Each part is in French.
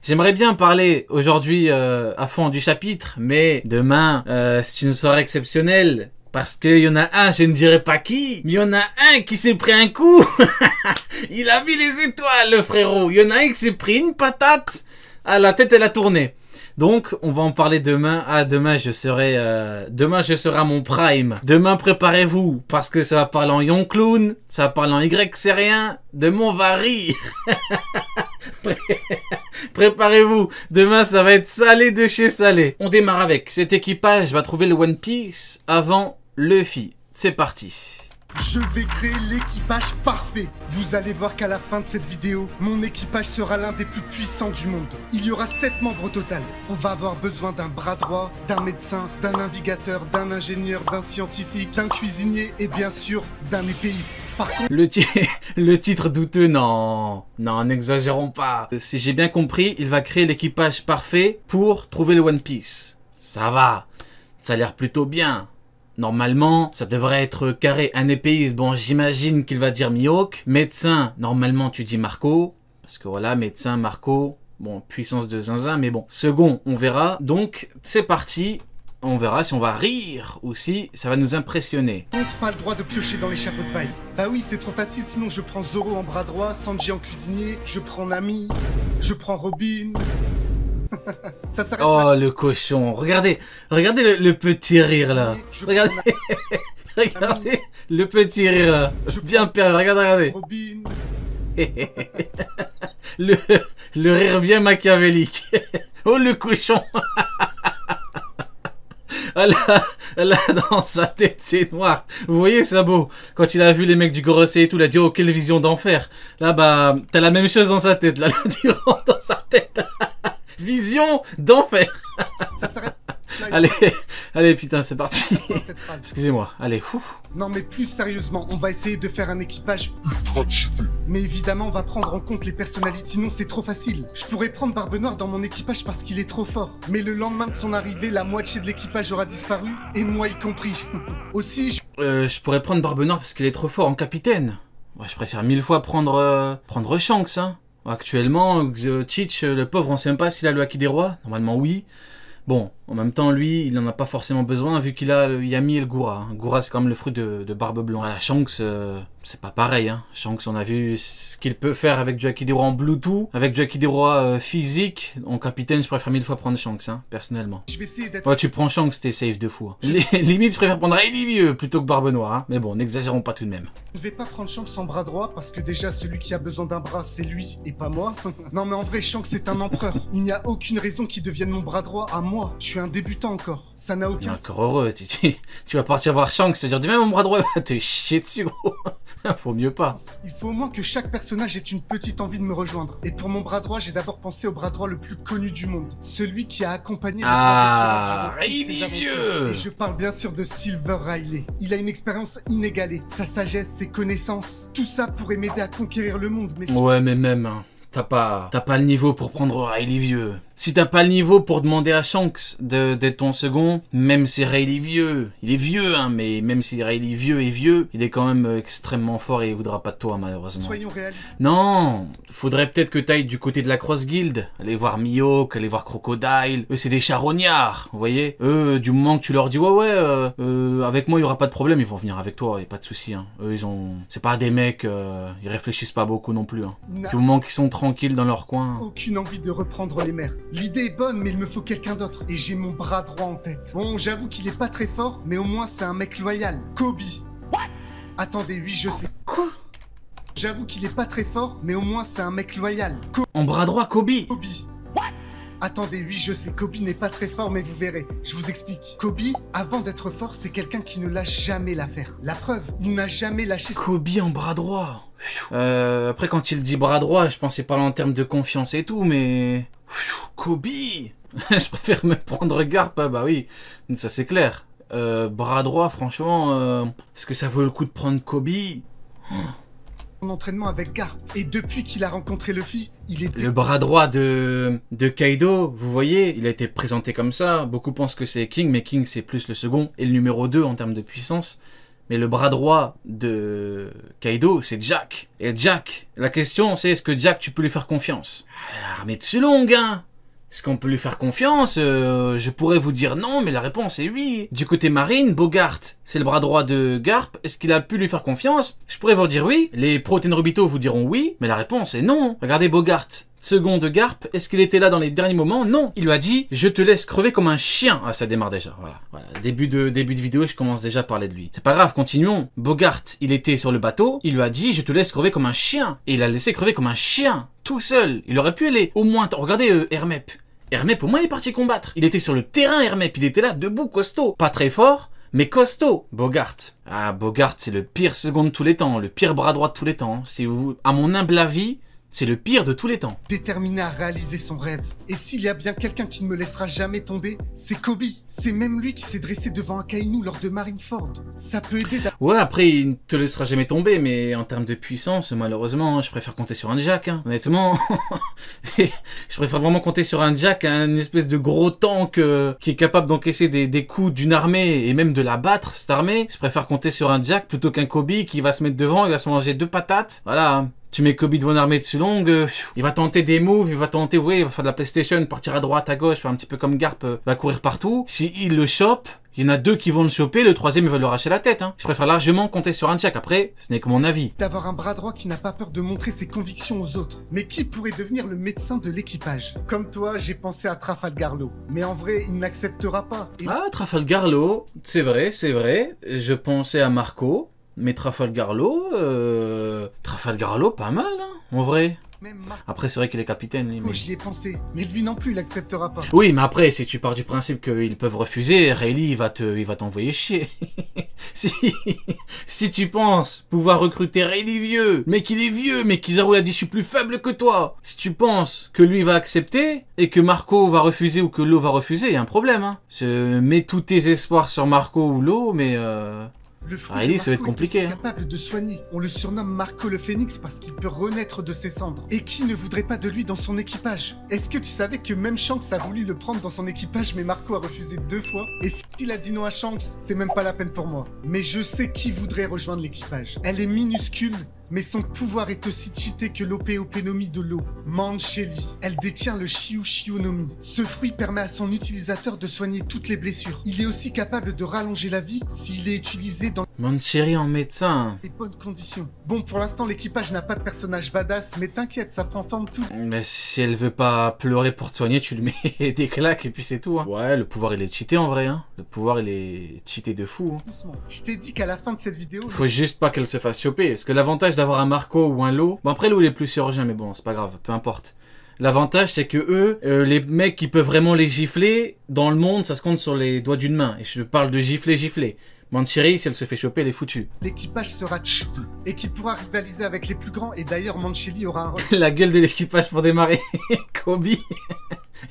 J'aimerais bien parler aujourd'hui à fond du chapitre, mais demain, c'est une soirée exceptionnelle. Parce qu'il y en a un, je ne dirais pas qui, mais il y en a un qui s'est pris un coup. Il a mis les étoiles, le frérot. Il y en a un qui s'est pris une patate. Ah, la tête, elle a tourné. Donc, on va en parler demain. Ah, demain, je serai à mon prime. Demain, préparez-vous, parce que ça va parler en Yon Clown, ça va parler en Y, c'est rien. Demain, on va rire. Préparez-vous. Demain, ça va être salé de chez salé. On démarre avec cet équipage va trouver le One Piece avant Luffy. C'est parti. Je vais créer l'équipage parfait. Vous allez voir qu'à la fin de cette vidéo, mon équipage sera l'un des plus puissants du monde. Il y aura 7 membres au total. On va avoir besoin d'un bras droit, d'un médecin, d'un navigateur, d'un ingénieur, d'un scientifique, d'un cuisinier et bien sûr d'un épéiste. Par contre... Le titre douteux, non, n'exagérons pas. Si j'ai bien compris, il va créer l'équipage parfait pour trouver le One Piece. Ça va, ça a l'air plutôt bien. Normalement, ça devrait être carré. Un épéiste, bon, j'imagine qu'il va dire Mihawk. Médecin, normalement, tu dis Marco. Parce que voilà, médecin, Marco. Bon, puissance de zinzin, mais bon. Second, on verra. Donc, c'est parti. On verra si on va rire ou si ça va nous impressionner. On n'a pas le droit de piocher dans les chapeaux de paille. Bah oui, c'est trop facile, sinon je prends Zoro en bras droit, Sanji en cuisinier, je prends Nami, je prends Robin... Ça s'arrête. Oh, le cochon. Regardez le petit rire là. Regardez, regardez le petit rire là. Bien perdu, regardez. Le rire bien machiavélique. Oh, le cochon. Là, dans sa tête, c'est noir. Vous voyez, Sabo, quand il a vu les mecs du Gorosei et tout, il a dit, oh, quelle vision d'enfer. Là, bah, t'as la même chose dans sa tête. Là, tu rentres dans sa tête. Vision d'enfer. Ça s'arrête. Allez, putain, c'est parti. Excusez-moi, allez. Ouf. Non, mais plus sérieusement, on va essayer de faire un équipage ultra cheaté. Mais évidemment, on va prendre en compte les personnalités, sinon c'est trop facile. Je pourrais prendre Barbe Noire dans mon équipage parce qu'il est trop fort. Mais le lendemain de son arrivée, la moitié de l'équipage aura disparu, et moi y compris. Aussi, je pourrais prendre Barbe Noire parce qu'il est trop fort en capitaine. Moi, je préfère 1000 fois prendre Shanks, hein. Actuellement, Teach, le pauvre, on sait même pas s'il a le Haki des Rois. Normalement, oui. Bon, en même temps, lui, il en a pas forcément besoin vu qu'il a le Yami et le Gura. Gura, c'est quand même le fruit de Barbe Blanc. La Shanks, c'est pas pareil, hein. Shanks, on a vu ce qu'il peut faire avec du Haki des Rois en Bluetooth, avec du Haki des Rois physique. En capitaine, je préfère 1000 fois prendre Shanks, hein, personnellement. Je vais essayer d'être... Ouais, tu prends Shanks, t'es safe de fou. Hein. Limite, je préfère prendre Rayleigh Vieux plutôt que Barbe Noire, hein. Mais bon, n'exagérons pas tout de même. Je vais pas prendre Shanks en bras droit parce que déjà celui qui a besoin d'un bras c'est lui et pas moi. Non mais en vrai Shanks c'est un empereur. Il n'y a aucune raison qu'il devienne mon bras droit à moi. Je suis un débutant encore. Ça n'a aucun sens. Encore heureux. Tu vas partir voir Shanks te dire du même mon bras droit va te chier dessus gros. Faut mieux pas. Il faut au moins que chaque personnage ait une petite envie de me rejoindre. Et pour mon bras droit j'ai d'abord pensé au bras droit le plus connu du monde. Celui qui a accompagné Rayleigh Vieux. Et je parle bien sûr de Silver Rayleigh. Il a une expérience inégalée. Sa sagesse, ses connaissances, tout ça pourrait m'aider à conquérir le monde. Mais ouais mais même, hein, t'as pas le niveau pour prendre Rayleigh Vieux. Si t'as pas le niveau pour demander à Shanks d'être ton second, même si Rayleigh Vieux, il est vieux, hein, mais même si Rayleigh Vieux est vieux, il est quand même extrêmement fort et il voudra pas de toi, malheureusement. Soyons réalistes. Non, faudrait peut-être que t'ailles du côté de la Cross Guild, aller voir Mihawk, aller voir Crocodile. Eux, c'est des charognards, vous voyez. Eux, du moment que tu leur dis, ouais, avec moi, il y aura pas de problème, ils vont venir avec toi, y a pas de souci, hein. Eux, c'est pas des mecs, ils réfléchissent pas beaucoup non plus, hein. Du moment qu'ils sont tranquilles dans leur coin. Aucune envie de reprendre les mers. L'idée est bonne, mais il me faut quelqu'un d'autre. Et j'ai mon bras droit en tête. Bon, j'avoue qu'il est pas très fort, mais au moins c'est un mec loyal. Kobe. What? Attendez, oui, je sais. Quoi? J'avoue qu'il est pas très fort, mais au moins c'est un mec loyal. En bras droit, Kobe. Kobe. What? Attendez, oui, je sais, Kobe n'est pas très fort, mais vous verrez. Je vous explique. Kobe, avant d'être fort, c'est quelqu'un qui ne lâche jamais l'affaire. La preuve, il n'a jamais lâché... Kobe en bras droit. Après, quand il dit bras droit, je pensais parler en termes de confiance et tout, mais... Kobe. Je préfère me prendre Garp, bah oui, ça c'est clair. Bras droit, franchement, est-ce que ça vaut le coup de prendre Kobe? Son entraînement avec Garp. Et depuis qu'il a rencontré Luffy, il est... Le bras droit de Kaido, vous voyez, il a été présenté comme ça. Beaucoup pensent que c'est King, mais King c'est plus le second et le numéro 2 en termes de puissance. Mais le bras droit de Kaido, c'est Jack. Et Jack, la question c'est est-ce que Jack, tu peux lui faire confiance? L'armée de Sulong, hein. Est-ce qu'on peut lui faire confiance? Je pourrais vous dire non, mais la réponse est oui. Du côté marine, Bogart, c'est le bras droit de Garp. Est-ce qu'il a pu lui faire confiance? Je pourrais vous dire oui. Les pros Tenryubito vous diront oui, mais la réponse est non. Regardez Bogart, second de Garp. Est-ce qu'il était là dans les derniers moments? Non. Il lui a dit, je te laisse crever comme un chien. Ah, ça démarre déjà. Voilà. Début de vidéo, je commence déjà à parler de lui. C'est pas grave, continuons. Bogart, il était sur le bateau. Il lui a dit, je te laisse crever comme un chien. Et il a laissé crever comme un chien. Tout seul. Il aurait pu aller au moins... Regardez Hermep. Hermep, au moins, il est parti combattre. Il était sur le terrain, Hermep. Il était là, debout, costaud. Pas très fort, mais costaud. Bogart. Ah, Bogart, c'est le pire second de tous les temps. Le pire bras droit de tous les temps. Si vous, à mon humble avis, c'est le pire de tous les temps. Déterminé à réaliser son rêve. Et s'il y a bien quelqu'un qui ne me laissera jamais tomber, c'est Kobe. C'est même lui qui s'est dressé devant Akainu lors de Marineford. Ça peut aider Ouais, après, il ne te laissera jamais tomber, mais en termes de puissance, malheureusement, je préfère compter sur un Jack. Hein. Honnêtement, je préfère vraiment compter sur un Jack, une espèce de gros tank qui est capable d'encaisser des coups d'une armée et même de la battre, cette armée. Je préfère compter sur un Jack plutôt qu'un Kobe qui va se mettre devant, il va se manger 2 patates. Voilà. Tu mets Kobe devant une armée de Sulong, il va tenter des moves, il va tenter, oui, il va faire de la PlayStation, partir à droite, à gauche, faire un petit peu comme Garp, va courir partout. S'il le chope, il y en a 2 qui vont le choper, le 3e il va lui arracher la tête. Hein. Je préfère largement compter sur un Jack. Après, ce n'est que mon avis. D'avoir un bras droit qui n'a pas peur de montrer ses convictions aux autres. Mais qui pourrait devenir le médecin de l'équipage? Comme toi, j'ai pensé à Trafalgar Law. Mais en vrai, il n'acceptera pas. Ah, Trafalgar Law, c'est vrai, c'est vrai. Je pensais à Marco. Mais Trafalgar Law, pas mal, hein, en vrai. Après, c'est vrai qu'il est capitaine, lui. Mais... J'y ai pensé, mais lui non plus, il acceptera pas. Oui, mais après, si tu pars du principe qu'ils peuvent refuser, Rayleigh, il va t'envoyer chier. si tu penses pouvoir recruter Rayleigh vieux, mais qu'il est vieux, mais Kizaru a dit je suis plus faible que toi. Si tu penses que lui va accepter, et que Marco va refuser ou que Law va refuser, il y a un problème, hein. Mets tous tes espoirs sur Marco ou Law, mais Le fruit Rayleigh, ça va être compliqué. Est capable de soigner. On le surnomme Marco le Phénix parce qu'il peut renaître de ses cendres. Et qui ne voudrait pas de lui dans son équipage? Est-ce que tu savais que même Shanks a voulu le prendre dans son équipage, mais Marco a refusé 2 fois? Et s'il a dit non à Shanks, c'est même pas la peine pour moi. Mais je sais qui voudrait rejoindre l'équipage. Elle est minuscule, mais son pouvoir est aussi cheaté que l'Ope-Ope-Nomi de l'eau, Mancheli. Elle détient le Shiu-Shiu-Nomi. Ce fruit permet à son utilisateur de soigner toutes les blessures. Il est aussi capable de rallonger la vie s'il est utilisé dans Mancheri en médecin. les bonnes conditions. Bon, pour l'instant, l'équipage n'a pas de personnage badass, mais t'inquiète, ça prend forme tout. Mais si elle veut pas pleurer pour te soigner, tu lui mets des claques et puis c'est tout. Hein. Ouais, le pouvoir il est cheaté en vrai. Hein. Le pouvoir il est cheaté de fou. Hein. Doucement. Je t'ai dit qu'à la fin de cette vidéo... Faut juste pas qu'elle se fasse choper. Parce que l'avantage d'avoir un Marco ou un Law... Bon après Law il est plus chirurgien mais bon c'est pas grave, peu importe. L'avantage c'est que eux, les mecs qui peuvent vraiment les gifler, dans le monde ça se compte sur les doigts d'une main. Et je parle de gifler. Mancheri, si elle se fait choper, elle est foutue. L'équipage sera cheaté et qu'il pourra rivaliser avec les plus grands et d'ailleurs Mancheri aura un rôle... La gueule de l'équipage pour démarrer. Kobe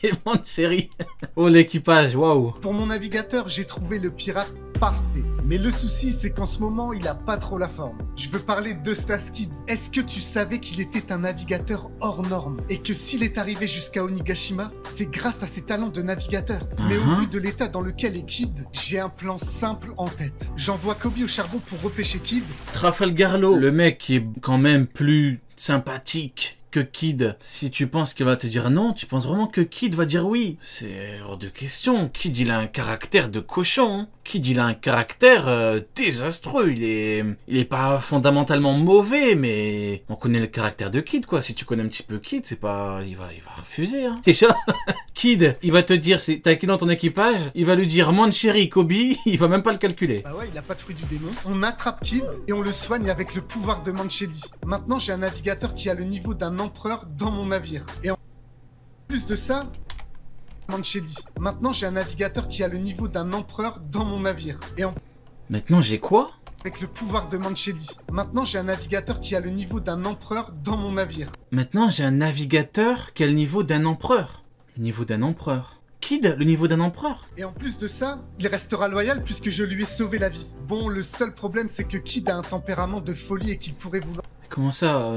et Mancheri. Oh l'équipage, waouh. Pour mon navigateur, j'ai trouvé le pirate parfait. Mais le souci, c'est qu'en ce moment, il a pas trop la forme. Je veux parler de Staskid. Est-ce que tu savais qu'il était un navigateur hors norme? Et que s'il est arrivé jusqu'à Onigashima, c'est grâce à ses talents de navigateur. Mais au vu de l'état dans lequel est Kid, j'ai un plan simple en tête. J'envoie Kobe au charbon pour repêcher Kid. Trafalgar Law, le mec qui est quand même plus sympathique que Kid. Si tu penses qu'il va te dire non, tu penses vraiment que Kid va dire oui. C'est hors de question. Kid, il a un caractère de cochon. Hein. Kid, il a un caractère désastreux. Il est pas fondamentalement mauvais, mais on connaît le caractère de Kid, quoi. Si tu connais un petit peu Kid, c'est pas... Il va refuser, hein. Déjà, Kid, il va te dire, t'as qui dans ton équipage? Il va lui dire Mancheri, Kobe, il va même pas le calculer. Bah ouais, il a pas de fruit du démon. On attrape Kid et on le soigne avec le pouvoir de Mancheri. Maintenant, j'ai un navigateur qui a le niveau d'un empereur dans mon navire. Et en plus de ça, Mancheri. Maintenant, j'ai un navigateur qui a le niveau d'un empereur dans mon navire. Et en... Maintenant, j'ai quoi? Avec le pouvoir de Mancheri. Maintenant, j'ai un navigateur qui a le niveau d'un empereur dans mon navire. Maintenant, j'ai un navigateur qui a le niveau d'un empereur. Le niveau d'un empereur. Kid, le niveau d'un empereur. Et en plus de ça, il restera loyal puisque je lui ai sauvé la vie. Bon, le seul problème, c'est que Kid a un tempérament de folie et qu'il pourrait vouloir... Comment ça,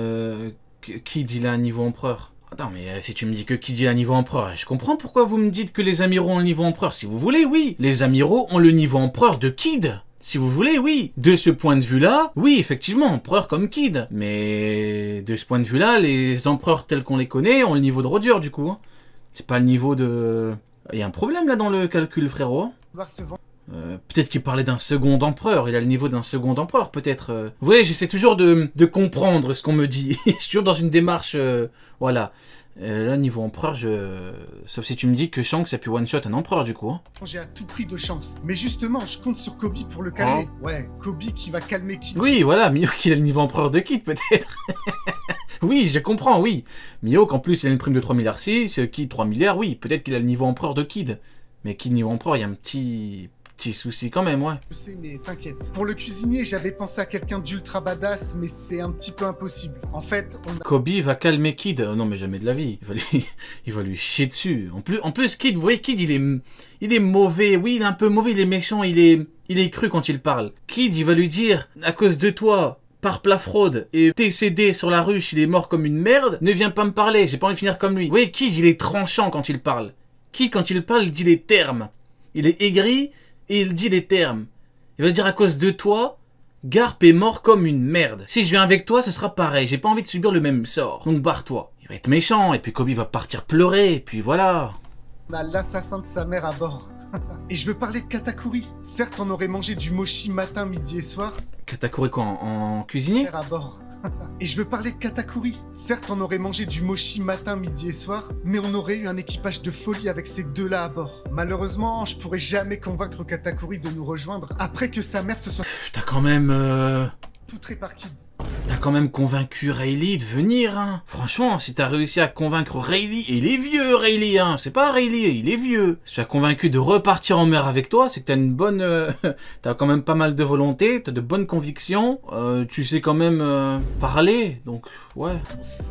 Kid, il a un niveau empereur? Attends, mais si tu me dis que Kid, il a un niveau empereur, je comprends pourquoi vous me dites que les amiraux ont le niveau empereur. Si vous voulez, oui. Les amiraux ont le niveau empereur de Kid. Si vous voulez, oui. De ce point de vue-là, oui, effectivement, empereur comme Kid. Mais de ce point de vue-là, les empereurs tels qu'on les connaît ont le niveau de Roger, du coup. Hein. C'est pas le niveau de... Il y a un problème là dans le calcul, frérot. Peut-être qu'il parlait d'un second empereur. Il a le niveau d'un second empereur, peut-être. Vous voyez, j'essaie toujours de comprendre ce qu'on me dit. Je suis toujours dans une démarche... voilà. Là, niveau empereur, sauf si tu me dis que Shanks a pu one-shot un empereur, du coup. Hein. J'ai à tout prix de chance. Mais justement, je compte sur Kobe pour le calmer. Ouais, Kobe qui va calmer Kid. Oui, voilà, Mihawk, il a le niveau empereur de Kid, peut-être. Oui, je comprends, oui. Mihawk, en plus, il a une prime de 3 milliards 6, Kid 3 milliards, oui. Peut-être qu'il a le niveau empereur de Kid. Mais Kid niveau empereur, il y a un petit souci quand même, ouais. Je sais, mais t'inquiète. Pour le cuisinier, j'avais pensé à quelqu'un d'ultra badass, mais c'est un petit peu impossible. En fait, Kobe va calmer Kid. Non, mais jamais de la vie. Il va lui chier dessus. En plus, Kid, vous voyez, Kid, il est mauvais. Oui, il est un peu mauvais, il est méchant, il est cru quand il parle. Kid, il va lui dire, à cause de toi, par la fraude, et t'es cédé sur la ruche, il est mort comme une merde, ne viens pas me parler, j'ai pas envie de finir comme lui. Vous voyez, Kid, il est tranchant quand il parle. Kid, quand il parle, il dit les termes. Il est aigri, et il dit les termes. Il va dire à cause de toi, Garp est mort comme une merde. Si je viens avec toi, ce sera pareil. J'ai pas envie de subir le même sort. Donc barre-toi. Il va être méchant, et puis Kobe va partir pleurer, et puis voilà. On a l'assassin de sa mère à bord. Et je veux parler de Katakuri. Certes, on aurait mangé du mochi matin, midi et soir. Katakuri quoi, en cuisinier? À bord. Et je veux parler de Katakuri. Certes, on aurait mangé du mochi matin, midi et soir, mais on aurait eu un équipage de folie avec ces deux-là à bord. Malheureusement, je pourrais jamais convaincre Katakuri de nous rejoindre après que sa mère se soit... T'as quand même... poutrée par Kid. T'as quand même convaincu Rayleigh de venir, hein. Franchement, si t'as réussi à convaincre Rayleigh, et il est vieux, Rayleigh, hein. C'est pas Rayleigh, il est vieux. Si tu as convaincu de repartir en mer avec toi, c'est que t'as une bonne... t'as quand même pas mal de volonté, t'as de bonnes convictions, tu sais quand même parler, donc ouais.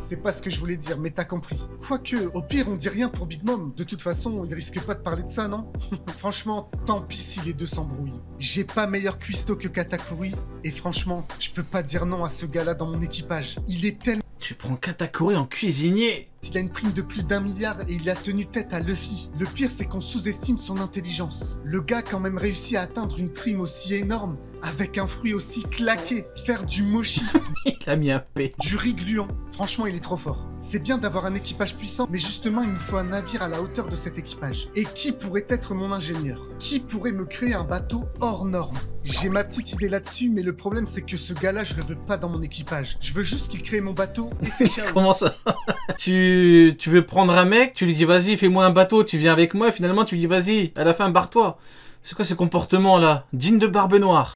C'est pas ce que je voulais dire, mais t'as compris. Quoique, au pire, on dit rien pour Big Mom. De toute façon, il risque pas de parler de ça, non? Franchement, tant pis si les deux s'embrouillent. J'ai pas meilleur cuistot que Katakuri, et franchement, je peux pas dire non à ce gars-là dans mon équipage. Il est tellement... Tu prends Katakuri en cuisinier? Il a une prime de plus d'1 milliard et il a tenu tête à Luffy. Le pire, c'est qu'on sous-estime son intelligence. Le gars a quand même réussi à atteindre une prime aussi énorme, avec un fruit aussi claqué, faire du mochi. Il a mis un P. Du riz gluant. Franchement, il est trop fort. C'est bien d'avoir un équipage puissant, mais justement, il nous faut un navire à la hauteur de cet équipage. Et qui pourrait être mon ingénieur? Qui pourrait me créer un bateau hors norme? J'ai ma petite idée là-dessus, mais le problème, c'est que ce gars-là, je le veux pas dans mon équipage. Je veux juste qu'il crée mon bateau et c'est ciao. Comment ça? Tu veux prendre un mec, tu lui dis vas-y, fais-moi un bateau, tu viens avec moi, et finalement tu lui dis vas-y, à la fin barre-toi. C'est quoi ce comportement là? Digne de Barbe Noire.